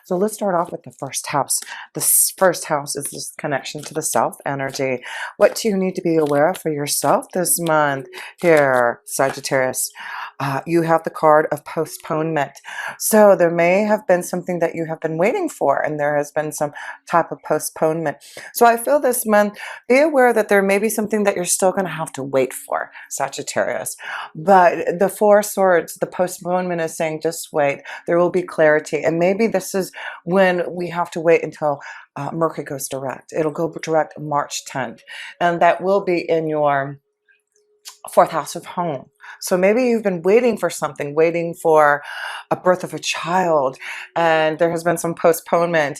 So let's start off with the first house. First house is this connection to the self energy. What do you need to be aware of for yourself this month here, Sagittarius? You have the card of postponement. So there may have been something that you have been waiting for, and there has been some type of postponement. So I feel this month, be aware that there may be something that you're still going to have to wait for, Sagittarius. But the Four Swords, the postponement is saying just wait. There will be clarity. And maybe this is when we have to wait until Mercury goes direct. It'll go direct March 10th. And that will be in your fourth house of home. So maybe you've been waiting for something, waiting for a birth of a child, and there has been some postponement,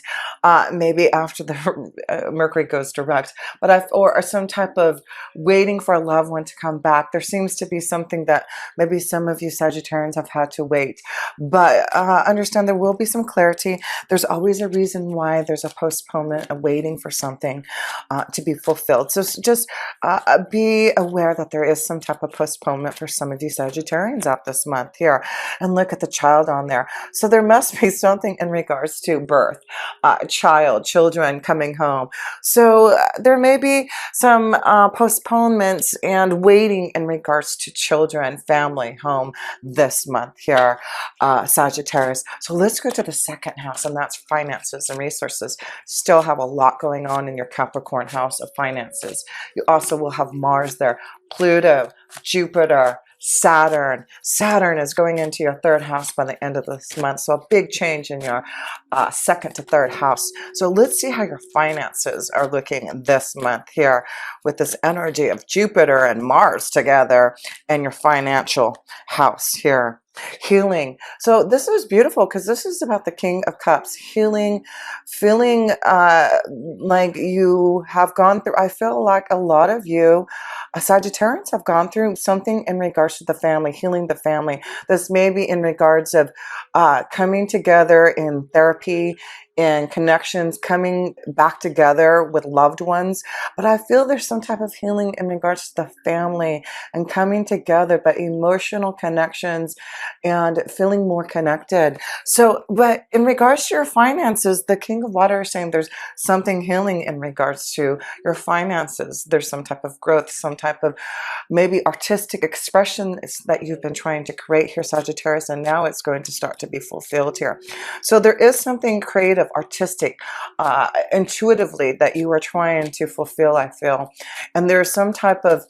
maybe after the Mercury goes direct, but or some type of waiting for a loved one to come back. There seems to be something that maybe some of you Sagittarians have had to wait, but understand there will be some clarity. There's always a reason why there's a postponement, a waiting for something to be fulfilled. So just be aware that there is some type of postponement for some of you Sagittarians out this month here. And look at the child on there. So there must be something in regards to birth, children coming home. So there may be some postponements and waiting in regards to children, family, home this month here, Sagittarius. So let's go to the second house, and that's finances and resources. Still have a lot going on in your Capricorn house of finances. You also will have Mars there, Pluto, Jupiter, Saturn. Saturn is going into your third house by the end of this month. So a big change in your second to third house. So let's see how your finances are looking this month here with this energy of Jupiter and Mars together and your financial house here. Healing. So this is beautiful because this is about the King of Cups. Healing, feeling like you have gone through, I feel like a lot of you Sagittarians have gone through something in regards to the family, healing the family. This may be in regards of coming together in therapy and connections, coming back together with loved ones. But I feel there's some type of healing in regards to the family and coming together, but emotional connections and feeling more connected. So, but in regards to your finances, the King of Water is saying there's something healing in regards to your finances. There's some type of growth, some type of maybe artistic expression that you've been trying to create here, Sagittarius, and now it's going to start to be fulfilled here. So there is something creative, artistic, intuitively that you are trying to fulfill, I feel. And there's some type of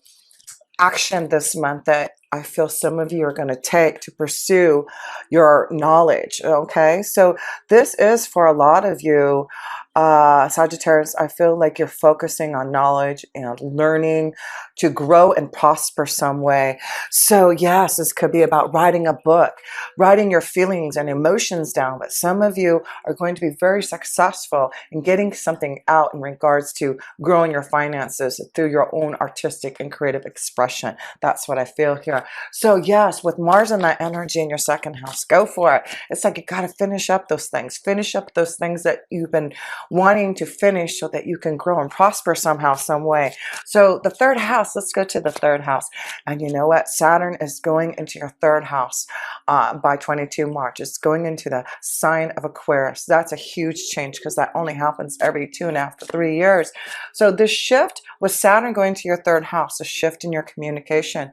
action this month that I feel some of you are going to take to pursue your knowledge. Okay, so this is for a lot of you Sagittarius. I feel like you're focusing on knowledge and learning to grow and prosper some way. So yes, this could be about writing a book, writing your feelings and emotions down, but some of you are going to be very successful in getting something out in regards to growing your finances through your own artistic and creative expression. That's what I feel here. So yes, with Mars and that energy in your second house, go for it. It's like you got to finish up those things that you've been wanting to finish so that you can grow and prosper somehow, some way. So the third house, let's go to the third house. And you know what? Saturn is going into your third house by 22 March. It's going into the sign of Aquarius. That's a huge change because that only happens every 2.5 to 3 years. So this shift with Saturn going to your third house, a shift in your communication.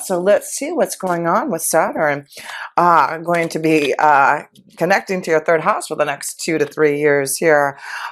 So let's see what's going on with Saturn going to be connecting to your third house for the next 2 to 3 years here.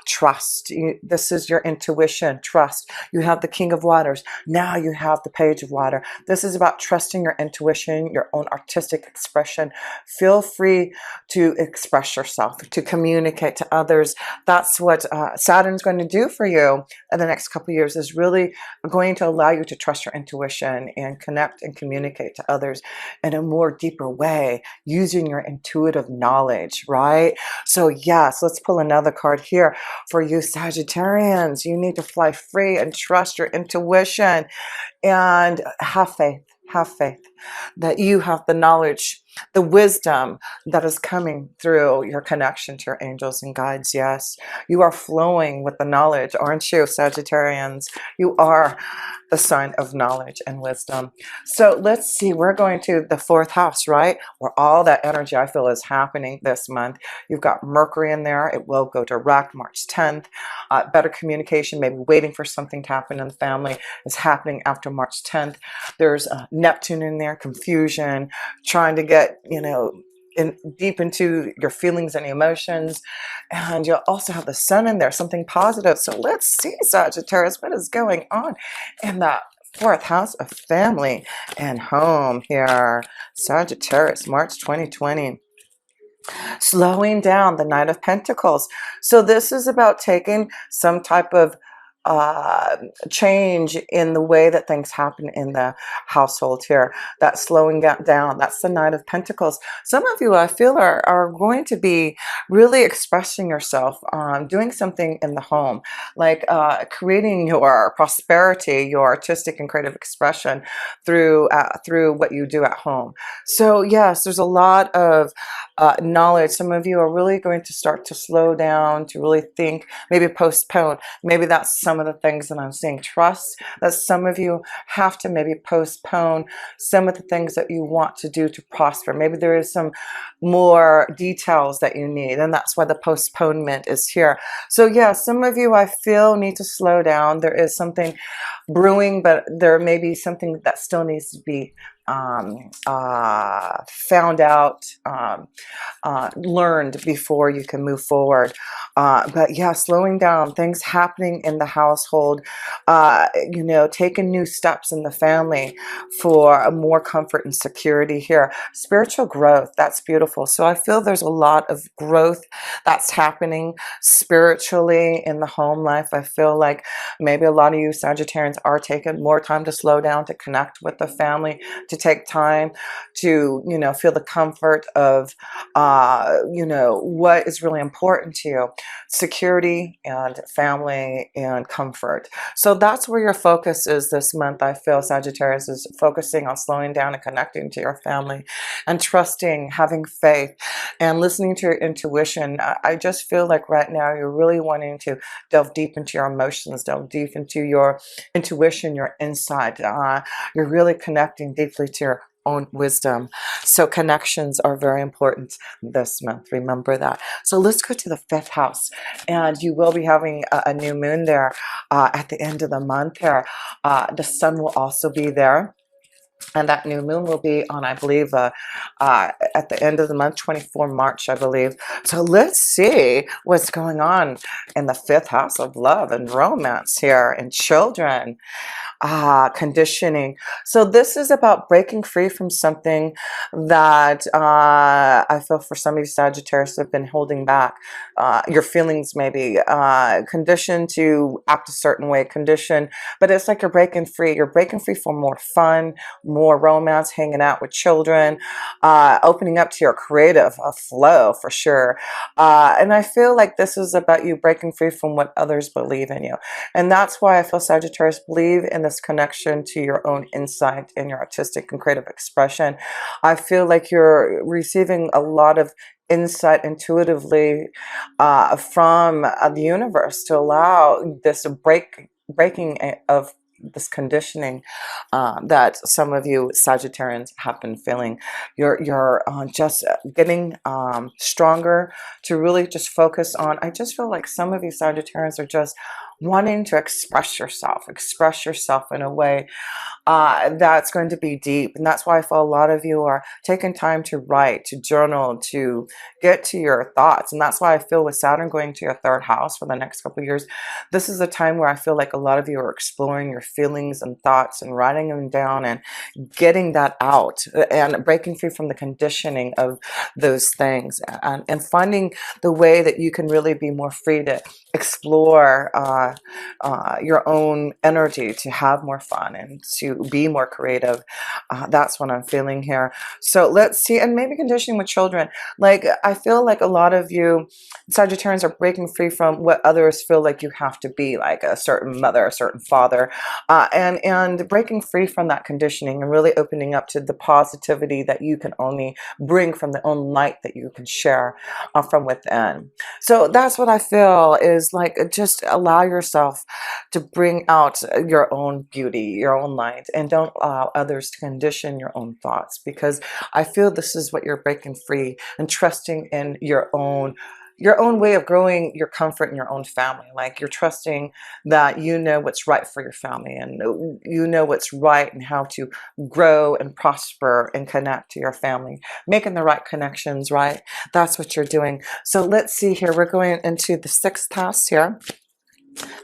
Trust. This is your intuition. Trust. You have the King of Waters. Now you have the Page of Water. This is about trusting your intuition, your own artistic expression. Feel free to express yourself, to communicate to others. That's what Saturn's going to do for you in the next couple of years, is really going to allow you to trust your intuition and connect and communicate to others in a more deeper way using your intuitive knowledge, right? So yes, let's pull another card here for you Sagittarians. You need to fly free and trust your intuition and have faith. have faith that you have the knowledge, the wisdom that is coming through your connection to your angels and guides. Yes, you are flowing with the knowledge, aren't you, Sagittarians? You are the sign of knowledge and wisdom. So let's see, we're going to the fourth house, right? Where all that energy I feel is happening this month. You've got Mercury in there. It will go direct March 10th. Better communication, maybe waiting for something to happen in the family, is happening after March 10th. There's Neptune in there, confusion, trying to get, deep into your feelings and emotions. And you'll also have the sun in there, something positive. So let's see, Sagittarius, what is going on in the fourth house of family and home here. Sagittarius, March 2020. Slowing down, the Knight of Pentacles. So this is about taking some type of uh, change in the way that things happen in the household here. That slowing down, that's the Knight of Pentacles. Some of you, I feel, are going to be really expressing yourself, doing something in the home, like creating your prosperity, your artistic and creative expression through what you do at home. So yes, there's a lot of knowledge. Some of you are really going to start to slow down, to really think, maybe postpone. Maybe that's some of the things that I'm seeing. Trust that some of you have to maybe postpone some of the things that you want to do to prosper. Maybe there is some more details that you need, and that's why the postponement is here. So yeah, some of you, I feel, need to slow down. There is something brewing, but there may be something that still needs to be found out, learned before you can move forward. But yeah, slowing down, things happening in the household, taking new steps in the family for more comfort and security here. Spiritual growth, that's beautiful. So I feel there's a lot of growth that's happening spiritually in the home life. I feel like maybe a lot of you Sagittarians are taking more time to slow down, to connect with the family, to take time to, feel the comfort of, what is really important to you: security and family and comfort. So that's where your focus is this month. I feel Sagittarius is focusing on slowing down and connecting to your family and trusting, having faith, and listening to your intuition. I just feel like right now you're really wanting to delve deep into your emotions, delve deep into your intuition, your insight. You're really connecting deeply to your own wisdom. So connections are very important this month. Remember that. So let's go to the fifth house, and you will be having a new moon there at the end of the month here. The sun will also be there. And that new moon will be on, I believe, at the end of the month, 24 March, I believe. So let's see what's going on in the fifth house of love and romance here, and children. Conditioning. So this is about breaking free from something that I feel for some of you Sagittarius have been holding back. Your feelings maybe conditioned to act a certain way, conditioned, but it's like you're breaking free. You're breaking free for more fun, more romance, hanging out with children, opening up to your creative flow for sure. And I feel like this is about you breaking free from what others believe in you. And that's why I feel Sagittarius believe in this connection to your own insight and your artistic and creative expression. I feel like you're receiving a lot of insight intuitively from the universe to allow this breaking of this conditioning that some of you Sagittarians have been feeling. You're just getting stronger to really just focus on. I just feel like some of you Sagittarians are just wanting to express yourself in a way that's going to be deep. And that's why I feel a lot of you are taking time to write, to journal, to get to your thoughts. And that's why I feel with Saturn going to your third house for the next couple of years, this is a time where I feel like a lot of you are exploring your feelings and thoughts and writing them down and getting that out and breaking free from the conditioning of those things, and finding the way that you can really be more free to explore your own energy to have more fun and to be more creative. That's what I'm feeling here. So let's see, and maybe conditioning with children. Like, I feel like a lot of you Sagittarians are breaking free from what others feel like you have to be, like a certain mother, a certain father, and breaking free from that conditioning and really opening up to the positivity that you can only bring from the own light that you can share from within. So that's what I feel is like, just allow yourself to bring out your own beauty, your own light, and don't allow others to condition your own thoughts, because I feel this is what you're breaking free and trusting in your own way of growing your comfort in your own family. Like, you're trusting that you know what's right for your family, and you know what's right and how to grow and prosper and connect to your family, making the right connections, right? That's what you're doing. So let's see here. We're going into the 6th house here.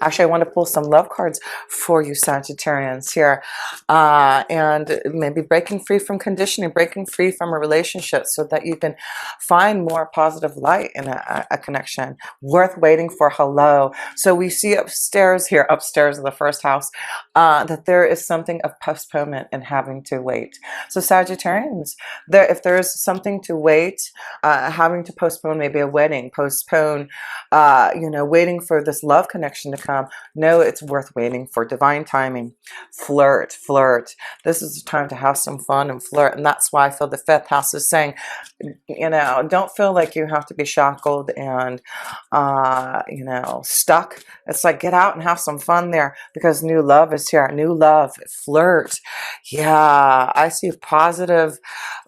Actually, I want to pull some love cards for you Sagittarians here, and maybe breaking free from conditioning, breaking free from a relationship so that you can find more positive light in a connection worth waiting for. Hello. So we see upstairs here, upstairs of the 1st house, that there is something of postponement and having to wait. So Sagittarians, if there is something to wait, having to postpone maybe a wedding, postpone, waiting for this love connection to come. No, it's worth waiting for divine timing. Flirt, flirt. This is the time to have some fun and flirt. And that's why I feel the 5th house is saying, don't feel like you have to be shackled and, stuck. It's like, get out and have some fun there, because new love is here. New love, flirt. Yeah, I see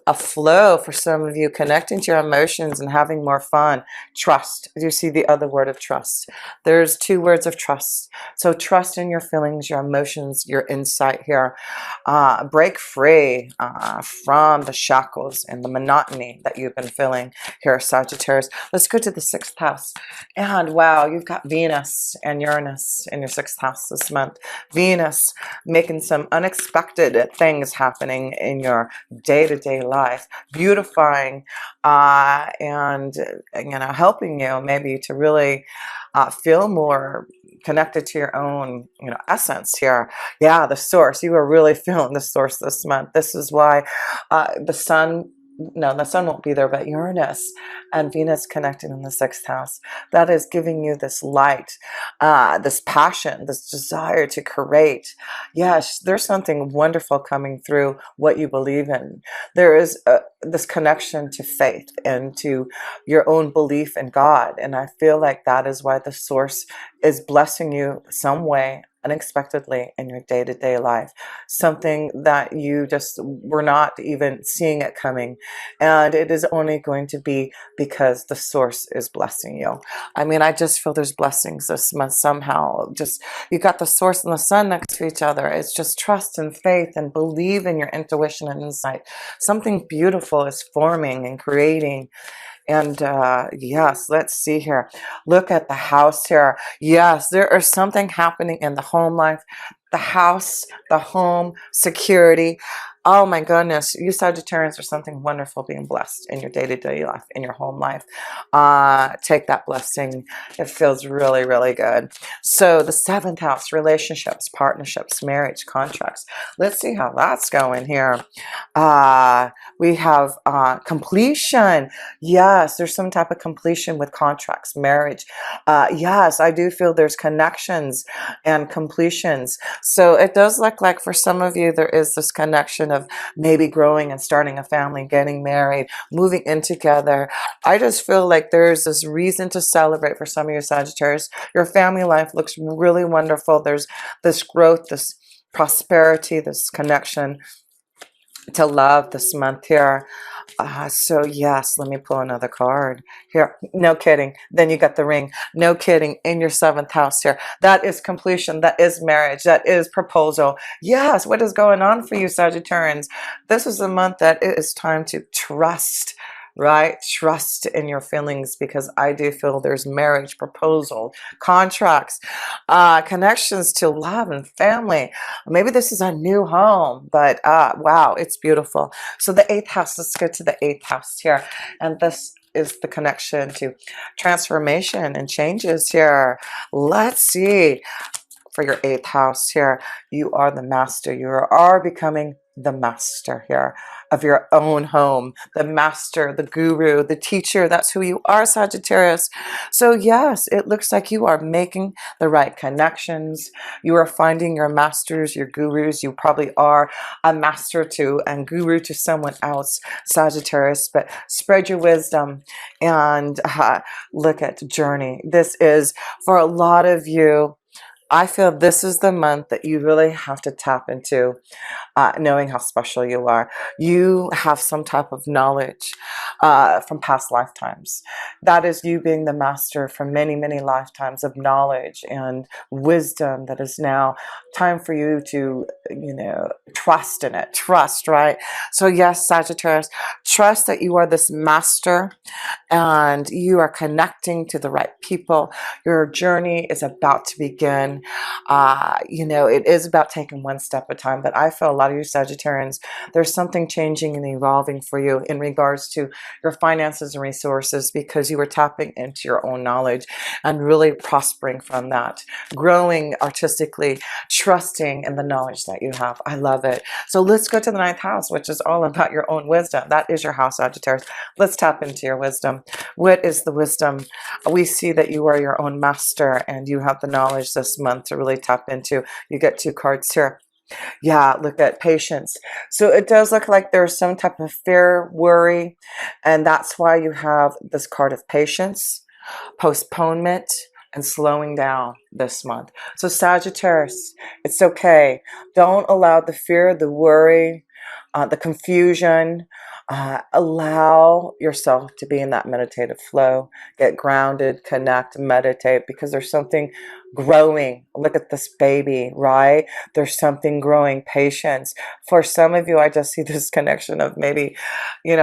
a flow for some of you, connecting to your emotions and having more fun. Trust. You see the other word of trust. There's 2 words of trust. So trust in your feelings, your emotions, your insight here. Break free from the shackles and the monotony that you've been feeling here, Sagittarius. Let's go to the 6th house. And wow, you've got Venus and Uranus in your 6th house this month. Venus making some unexpected things happening in your day-to-day life, beautifying and helping you maybe to really feel more connected to your own essence here. Yeah, the source. You are really feeling the source this month. This is why the sun won't be there, but Uranus and Venus connected in the 6th house. That is giving you this light, this passion, this desire to create. Yes, there's something wonderful coming through what you believe in. There is this connection to faith and to your own belief in God. And I feel like that is why the source is blessing you some way unexpectedly in your day-to-day life, something that you just were not even seeing it coming, and it is only going to be because the source is blessing you. I mean, I just feel there's blessings this month somehow. Just, you got the source and the sun next to each other. It's just trust and faith and believe in your intuition and insight. Something beautiful is forming and creating. And yes, let's see here. Look at the house here. Yes, there is something happening in the home life, the house, the home, security. Oh my goodness, you Sagittarians are something wonderful being blessed in your day-to-day life, in your home life. Take that blessing. It feels really, really good. So the 7th house, relationships, partnerships, marriage, contracts. Let's see how that's going here. We have completion. Yes, there's some type of completion with contracts, marriage. Yes, I do feel there's connections and completions. So it does look like for some of you, there is this connection of maybe growing and starting a family, getting married, moving in together. I just feel like there's this reason to celebrate for some of your Sagittarius. Your family life looks really wonderful. There's this growth, this prosperity, this connection to love this month here. So yes, let me pull another card here. No kidding. Then you got the ring. No kidding. In your 7th house here. That is completion. That is marriage. That is proposal. Yes. What is going on for you Sagittarians? This is a month that it is time to trust. Right? Trust in your feelings, because I do feel there's marriage, proposal, contracts, connections to love and family. Maybe this is a new home, but wow, it's beautiful. So the 8th house, let's go to the 8th house here. And this is the connection to transformation and changes here. Let's see. For your 8th house here, you are the master. You are becoming the master here of your own home, the master, the guru, the teacher. That's who you are, Sagittarius. So yes, it looks like you are making the right connections. You are finding your masters, your gurus. You probably are a master to and guru to someone else, Sagittarius, but spread your wisdom and look at journey. This is for a lot of you. I feel this is the month that you really have to tap into knowing how special you are. You have some type of knowledge from past lifetimes. That is you being the master from many, many lifetimes of knowledge and wisdom that is now time for you to, trust in it. Trust, right? So yes, Sagittarius, trust that you are this master and you are connecting to the right people. Your journey is about to begin. It is about taking one step at a time, but I feel a lot of you Sagittarians, there's something changing and evolving for you in regards to your finances and resources because you are tapping into your own knowledge and really prospering from that, growing artistically, trusting in the knowledge that you have. I love it. So let's go to the 9th house, which is all about your own wisdom. That is your house, Sagittarius. Let's tap into your wisdom. What is the wisdom? We see that you are your own master and you have the knowledge this month to really tap into. You get 2 cards here. Yeah, look at patience. So it does look like there's some type of fear, worry, and that's why you have this card of patience, postponement, and slowing down this month. So Sagittarius, it's okay. Don't allow the fear, the worry, the confusion. Allow yourself to be in that meditative flow. Get grounded, connect, meditate, because there's something growing. Look at this baby, right? There's something growing. Patience. For some of you, I just see this connection of maybe,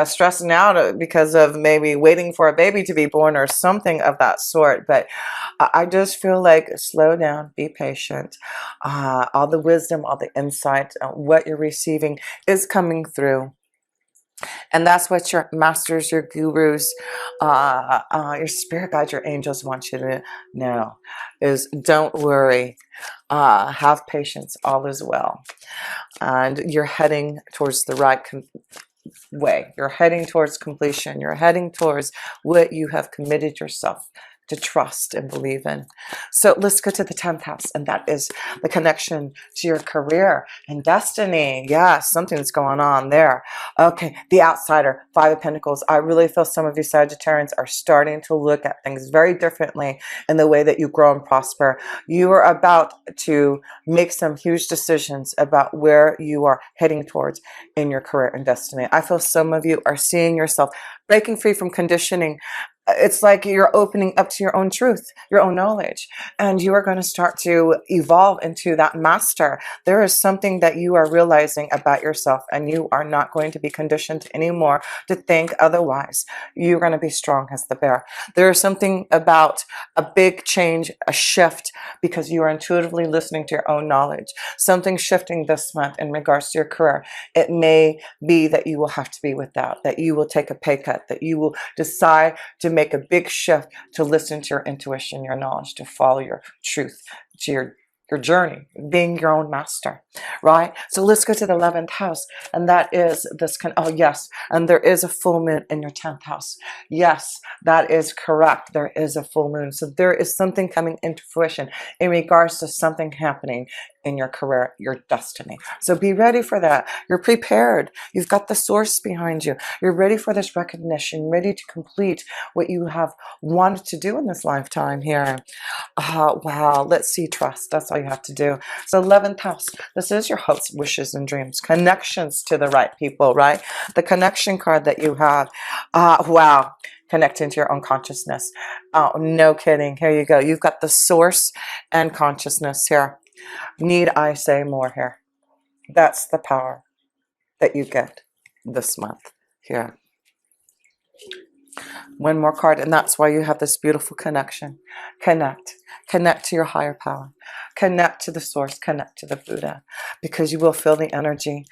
stressing out because of maybe waiting for a baby to be born or something of that sort. But I just feel like slow down, be patient. All the wisdom, all the insight, what you're receiving is coming through. And that's what your masters, your gurus, your spirit guides, your angels want you to know is don't worry. Have patience. All is well. And you're heading towards the right way. You're heading towards completion. You're heading towards what you have committed yourself to trust and believe in. So let's go to the 10th house, and that is the connection to your career and destiny. Yeah, something's going on there. Okay, the outsider, 5 of Pentacles. I really feel some of you Sagittarians are starting to look at things very differently in the way that you grow and prosper. You are about to make some huge decisions about where you are heading towards in your career and destiny. I feel some of you are seeing yourself breaking free from conditioning. It's like you're opening up to your own truth, your own knowledge, and you are going to start to evolve into that master. There is something that you are realizing about yourself, and you are not going to be conditioned anymore to think otherwise. You're going to be strong as the bear. There is something about a big change, a shift, because you are intuitively listening to your own knowledge. Something shifting this month in regards to your career. It may be that you will have to be without, that you will take a pay cut, that you will decide to make a big shift to listen to your intuition, your knowledge, to follow your truth, to your journey, being your own master, right? So let's go to the 11th house, and that is this oh yes, and there is a full moon in your 10th house. Yes, that is correct. There is a full moon. So there is something coming into fruition in regards to something happening in your career, your destiny. So be ready for that. You're prepared. You've got the source behind you. You're ready for this recognition, ready to complete what you have wanted to do in this lifetime here. Wow. Let's see, trust. That's all you have to do. So 11th house, this is your hopes, wishes, and dreams. Connections to the right people, right? The connection card that you have. Wow. Connecting to your own consciousness. Oh, no kidding. Here you go. You've got the source and consciousness here. Need I say more here? That's the power that you get this month here. One more card, and that's why you have this beautiful connection. Connect to your higher power, connect to the source, connect to the Buddha, because you will feel the energy.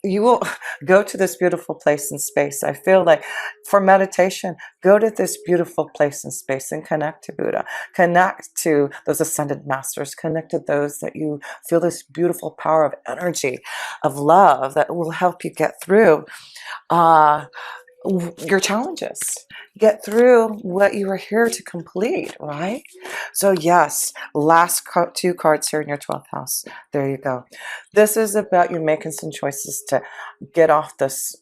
you will go to this beautiful place in space. I feel like for meditation, go to this beautiful place in space and connect to Buddha, connect to those ascended masters, connect to those that you feel this beautiful power of energy, of love that will help you get through uh, your challenges, get through what you are here to complete, right? So yes, last two cards here in your 12th house. There you go. This is about you making some choices to get off this,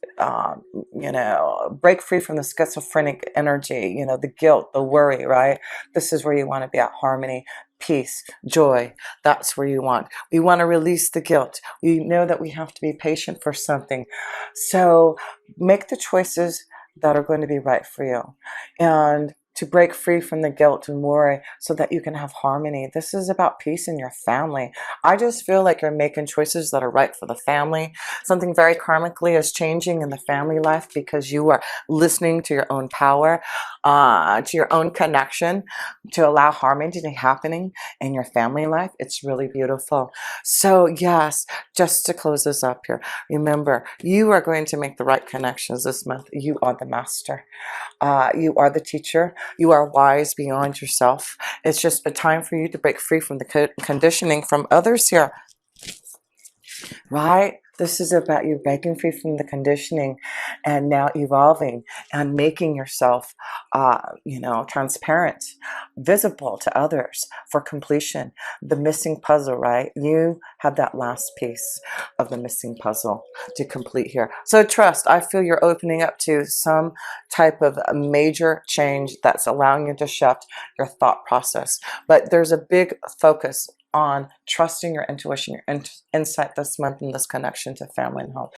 break free from the schizophrenic energy, the guilt, the worry, right? This is where you want to be at harmony, peace, joy. That's where you want. We want to release the guilt. We know that we have to be patient for something. So make the choices that are going to be right for you, and to break free from the guilt and worry so that you can have harmony. This is about peace in your family. I just feel like you're making choices that are right for the family. Something very karmically is changing in the family life because you are listening to your own power, to your own connection, to allow harmony to be happening in your family life. It's really beautiful. So yes, just to close this up here, remember, you are going to make the right connections this month. You are the master. You are the teacher. You are wise beyond yourself. It's just a time for you to break free from the conditioning from others here, right? This is about you breaking free from the conditioning and now evolving and making yourself, transparent, visible to others for completion. The missing puzzle, right? You have that last piece of the missing puzzle to complete here. So trust, I feel you're opening up to some type of a major change that's allowing you to shift your thought process. But there's a big focus on trusting your intuition, your insight this month, and this connection to family and home.